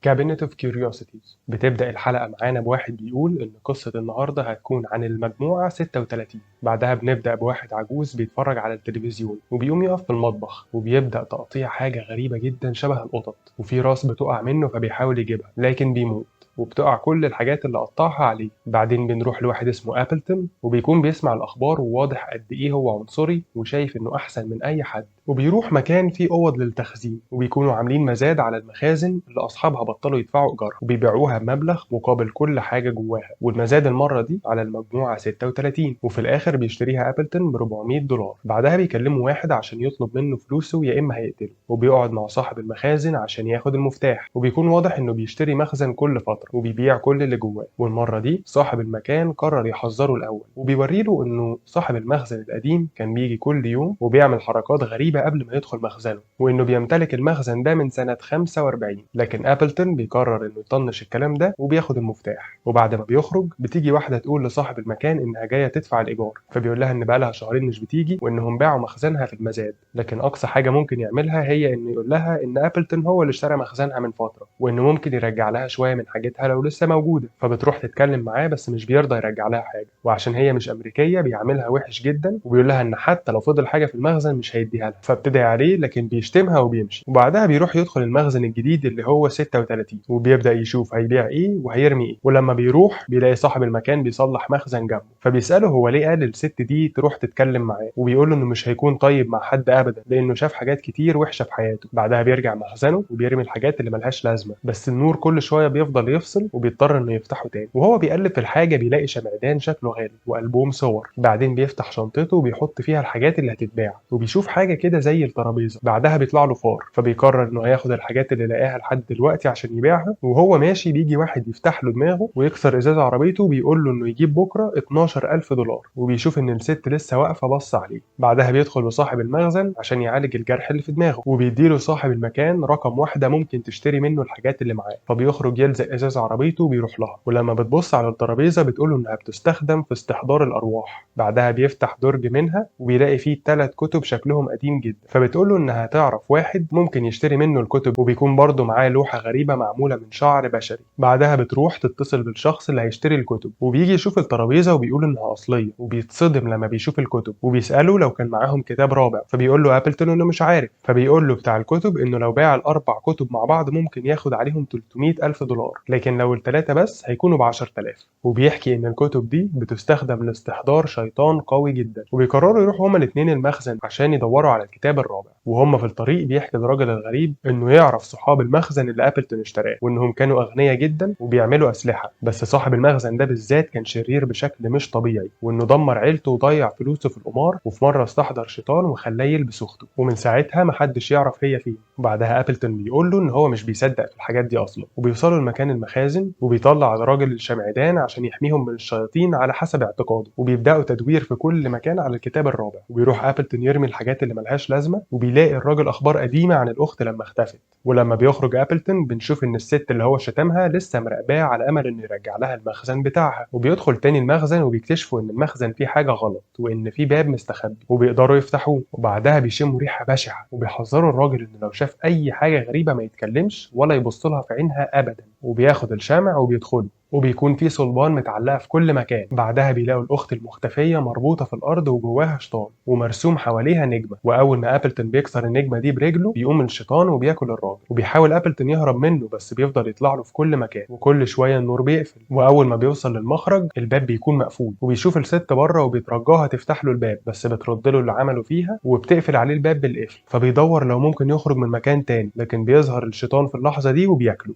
Cabinet of Curiosities. بتبدأ الحلقة معانا بواحد بيقول إن قصة النهاردة هتكون عن المجموعة 36. بعدها بنبدأ بواحد عجوز بيتفرج على التلفزيون وبيقوم يقف في المطبخ وبيبدأ تقطيع حاجة غريبة جدا شبه القطط، وفي راس بتقع منه فبيحاول يجيبها لكن بيموت وبتقع كل الحاجات اللي قطعها عليه. بعدين بنروح لواحد اسمه أبلتون وبيكون بيسمع الأخبار وواضح قد إيه هو عنصري وشايف إنه أحسن من أي حد، وبيروح مكان فيه أوض للتخزين وبيكونوا عاملين مزاد على المخازن اللي أصحابها بطلوا يدفعوا إيجارها وبيبيعوها بمبلغ مقابل كل حاجة جواها، والمزاد المرة دي على المجموعة 36، وفي الآخر بيشتريها أبلتون ب $400. بعدها بيكلموا واحد عشان يطلب منه فلوسه يا إما هيقتله، وبيقعد مع صاحب المخازن عشان ياخد المفتاح، وبيكون واضح إنه بيشتري مخزن كل فترة وبيبيع كل اللي جواه. والمرة دي صاحب المكان قرر يحذره الأول وبيوريله إنه صاحب المخزن القديم كان بيجي كل يوم وبيعمل حركات غريبة قبل ما يدخل مخزنه، وإنه بيمتلك المخزن ده من سنة 45. لكن أبلتون بيقرر إنه يطنش الكلام ده وبياخد المفتاح. وبعد ما بيخرج بتيجي واحدة تقول لصاحب المكان إنها جاية تدفع الإيجار، فبيقول لها إن بقالها شهرين مش بتيجي وإنهم باعوا مخزنها في المزاد. لكن أقصى حاجة ممكن يعملها هي إنه يقول لها إن أبلتون هو اللي اشترى مخزنها من فترة وإنه ممكن يرجع لها شوية من حاجتها لو لسه موجودة. فبتروح تتكلم معاه بس مش بيرضى يرجع لها حاجة، وعشان هي مش أمريكية بيعاملها وحش جدا وبيقول لها إن حتى لو فضل حاجة في المخزن مش هيديها لها، فبتدعي عليه لكن بيشتمها وبيمشي. وبعدها بيروح يدخل المخزن الجديد اللي هو 36 وبيبدأ يشوف هيبيع إيه وهيرمي إيه. ولما بيروح بيلاقي صاحب المكان بيصلح مخزن جنبه، فبيسأله هو ليه قال للست دي تروح تتكلم معاه، وبيقول له إنه مش هيكون طيب مع حد أبدا لأنه شاف حاجات كتير وحشة في حياته. بعدها بيرجع مخزنه وبيرمي الحاجات اللي ملهاش لازمة، بس النور كل شوية بيفضل يفصل وبيضطر إنه يفتحه تاني، وهو بيقلب في الحاجة بيلاقي شمعدان شكله غالي وألبوم صور. بعدين بيفتح شنطته وبيحط فيها الحاجات اللي هتتباع وبيشوف حاجة كده زي الترابيزة. بعدها بيطلع له فار فبيقرر إنه هياخد الحاجات اللي لقاها لحد دلوقتي عشان يبيعها، وهو ماشي بيجي واحد يفتح له دماغه ويكسر إزاز عربيته وبيقول له إنه يجيب بكرة $12,000، وبيشوف إن الست لسه واقفة بص عليه. بعدها بيدخل لصاحب المخزن عشان يعالج الجرح اللي في دماغه، وبيديله صاحب المكان رقم واحدة ممكن تشتري منه الحاجات اللي معاه، فبيخرج يلزق إزاز عربيته وبيروح لها. ولما بتبص على الترابيزة بتقوله إنها بتستخدم في استحضار الأرواح. بعدها بيفتح درج منها وبيلاقي فيه 3 كتب شكلهم قديم جدا، فبتقوله إنها تعرف واحد ممكن يشتري منه الكتب، وبيكون برضه معاه لوحة غريبة معمولة من شعر بشري. بعدها بتروح تتصل بالشخص اللي هيشتري الكتب وبيجي يشوف الترابيزة وبيقول إنها أصلية، وبيتصدم لما بيشوف الكتب وبيسأله لو كان معاهم كتاب رابع، فبيقول له أبلتون إنه مش عارف، فبيقول له بتاع الكتب إنه لو باع الأربع كتب مع بعض ممكن ياخد عليهم $300,000، لكن لو التلاتة بس هيكونوا ب10,000. وبيحكي إن الكتب دي بتستخدم لاستحضار شيطان قوي جدا، وبيقرروا يروحوا هما الاتنين المخزن عشان يدوروا على الكتاب الرابع. وهم في الطريق بيحكي الراجل الغريب إنه يعرف صحاب المخزن اللي أبلتون اشتراه وإنهم كانوا أغنياء جدا وبيعملوا أسلحة، بس صاحب المخزن ده بالذات كان شرير بشكل مش طبيعي، وإنه دمر عيلته وضيع فلوسه في القمار، وفي مرة استحضر شيطان وخلاه يلبس أخته، ومن ساعتها محدش يعرف هي فين. وبعدها أبلتون بيقول له إن هو مش بيصدق في الحاجات دي أصلا، وبيوصلوا لمكان المخازن وبيطلع الراجل الشمعدان عشان يحميهم من الشياطين على حسب اعتقاده، وبيبدأوا تدوير في كل مكان على الكتاب الرابع. وبيروح أبلتون يرمي الحاجات اللي ملهاش لازمة وبيلاقي الراجل أخبار قديمة عن الأخت لما اختفت. ولما بيخرج أبلتون بنشوف إن الست اللي هو شتمها لسه مراقباه على أمل إنه يرجع لها المخزن بتاعها، وبيدخل تاني المخزن وبيكتشفوا إن المخزن فيه حاجة غلط وإن فيه باب مستخبي وبيقدروا يفتحوه. وبعدها بيشموا ريحة بشعة وبيحذروا الراجل إنه لو شاف أي حاجة غريبة ما يتكلمش ولا يبص لها في عينها أبدا، وبياخد الشمع وبيدخلوا وبيكون في صلبان متعلقة في كل مكان. بعدها بيلاقوا الأخت المختفية مربوطة في الأرض وجواها شيطان ومرسوم حواليها نجمة، وأول ما أبلتون بيكسر النجمة دي برجله بيقوم الشيطان وبياكل الراجل، وبيحاول أبلتون يهرب منه بس بيفضل يطلع له في كل مكان وكل شوية النور بيقفل، وأول ما بيوصل للمخرج الباب بيكون مقفول، وبيشوف الست بره وبيترجاها تفتح له الباب بس بترد له اللي عمله فيها وبتقفل عليه الباب بالقفل. فبيدور لو ممكن يخرج من مكان تاني لكن بيظهر الشيطان في اللحظة دي وبياكله.